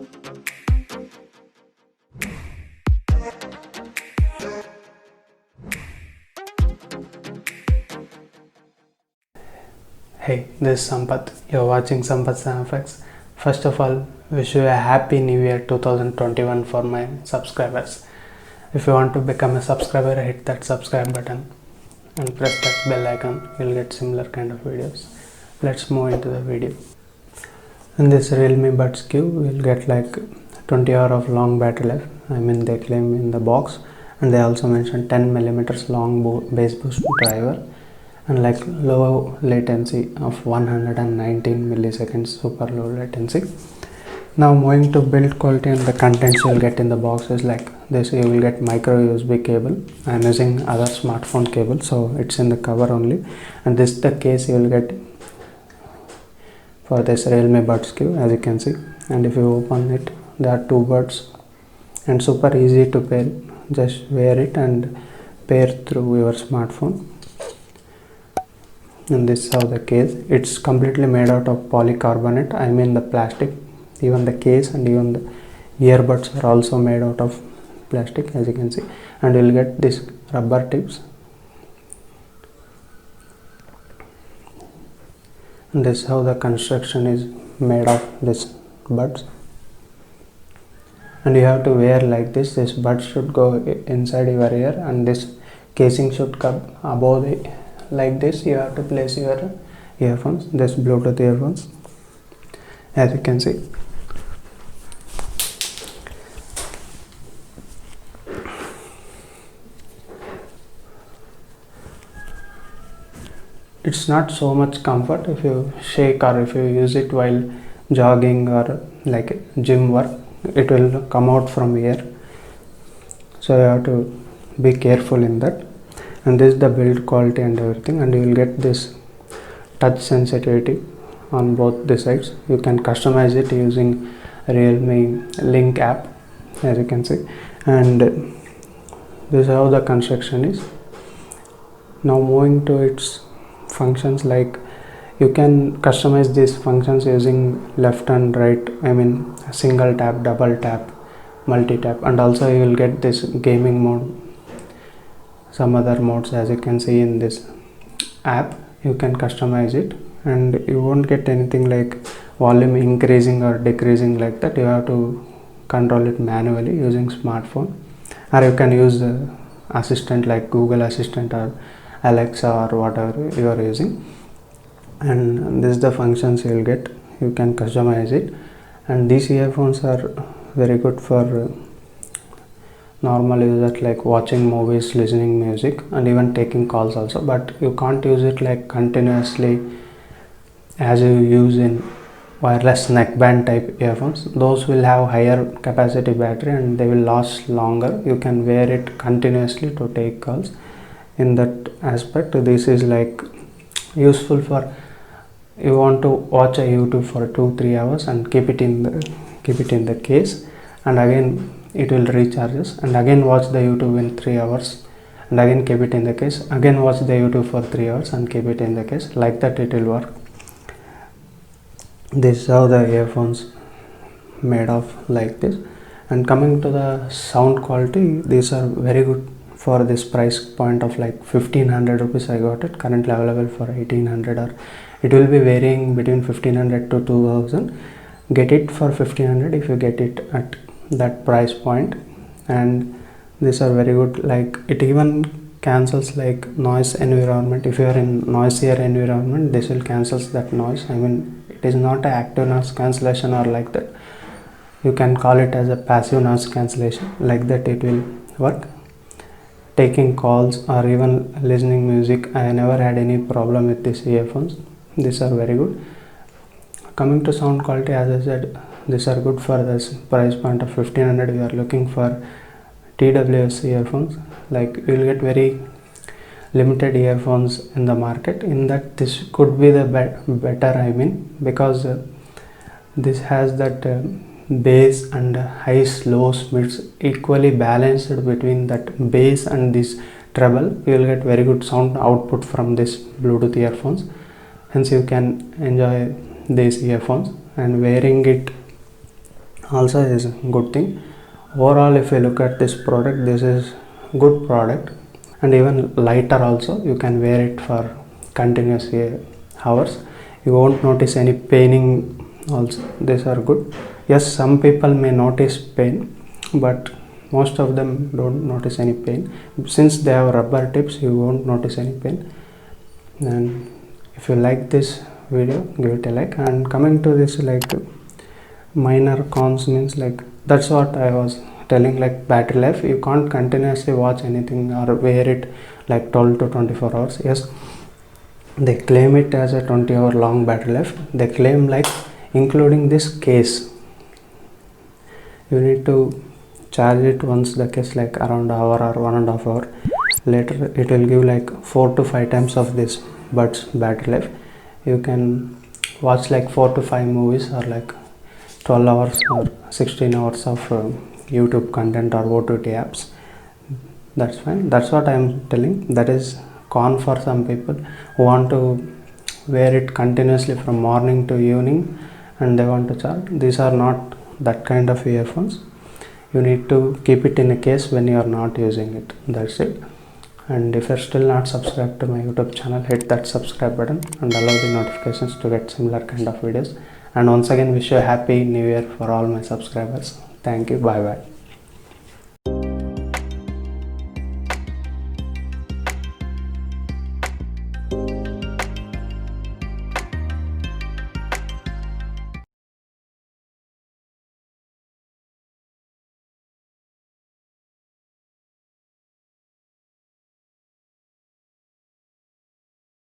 Hey, this is Sampath. You're watching Sampath FX. First of all, wish you a happy new year 2021 for my subscribers. If you want to become a subscriber, hit that subscribe button and press that bell icon. You'll get similar kind of videos. Let's move into the video. In this Realme Buds Q, we'll get like 20 hours of long battery life. They claim in the box, and they also mentioned 10mm long bass boost driver and like low latency of 119 milliseconds, super low latency. Now moving to build quality and the contents you'll get in the box is like this. You will get micro USB cable. I'm using other smartphone cable, so it's in the cover only, and this is the case you will get for this Realme Buds Q, as you can see. And if you open it, there are two buds and super easy to pair. Just wear it and pair through your smartphone. And this is how the case. It's completely made out of polycarbonate, the plastic. Even the case and even the earbuds are also made out of plastic, as you can see. And you'll get this rubber tips, and this is how the construction is made of this buds. And you have to wear like this. This bud should go inside your ear, and this casing should come above the, like this. You have to place your earphones, this Bluetooth earphones, as you can see. It's not so much comfort if you shake or if you use it while jogging or like gym work. It will come out from here, so you have to be careful in that. And this is the build quality and everything, and you will get this touch sensitivity on both the sides. You can customize it using Realme Link app, as you can see. And this is how the construction is. Now moving to its functions, like you can customize these functions using left and right, single tap, double tap, multi tap, and also you will get this gaming mode, some other modes, as you can see in this app. You can customize it, and you won't get anything like volume increasing or decreasing like that. You have to control it manually using smartphone, or you can use the assistant like Google Assistant or Alexa or whatever you are using. And this is the functions you will get. You can customize it, and these earphones are very good for normal users, like watching movies, listening music, and even taking calls also. But you can't use it like continuously as you use in wireless neckband type earphones. Those will have higher capacity battery and they will last longer. You can wear it continuously to take calls. In that aspect, this is like useful for you want to watch a YouTube for 2-3 hours and keep it in the case, and again it will recharges, and again watch the YouTube in 3 hours and again keep it in the case, again watch the YouTube for 3 hours and keep it in the case. Like that it will work. This is how the earphones made of, like this. And coming to the sound quality, these are very good for this price point of like 1500 rupees. I got it currently available for 1800, or it will be varying between 1500 to 2000. Get it for 1500 if you get it at that price point. And these are very good, like it even cancels like noise environment. If you are in noisier environment, this will cancels that noise. It is not an active noise cancellation or like that. You can call it as a passive noise cancellation, like that it will work. Taking calls or even listening music, I never had any problem with these earphones. These are very good. Coming to sound quality, as I said, these are good for this price point of 1500. We are looking for TWS earphones. Like you will get very limited earphones in the market. In that, this could be the better. Because this has that bass and highs, lows, mids equally balanced between that bass and this treble. You will get very good sound output from this Bluetooth earphones. Hence you can enjoy these earphones, and wearing it also is a good thing. Overall, if you look at this product, this is good product, and even lighter also. You can wear it for continuous hours. You won't notice any paining also. These are good. Yes, some people may notice pain, but most of them don't notice any pain. Since they have rubber tips, you won't notice any pain. And if you like this video, give it a like. And coming to this, like, minor cons means, like, that's what I was telling, like battery life. You can't continuously watch anything or wear it like 12 to 24 hours. Yes, they claim it as a 20-hour long battery life. They claim, like, including this case. You need to charge it once the case, like around an hour or 1.5 hour later, it will give like 4 to 5 times of this buds battery life. You can watch like 4 to 5 movies, or like 12 hours or 16 hours of YouTube content or OTT apps. That's fine. That's what I am telling. That is con for some people who want to wear it continuously from morning to evening and they want to charge. These are not that kind of earphones. You need to keep it in a case when you are not using it. That's it. And if you're still not subscribed to my YouTube channel, hit that subscribe button and allow the notifications to get similar kind of videos. And once again, wish you a happy new year for all my subscribers. Thank you. Bye bye.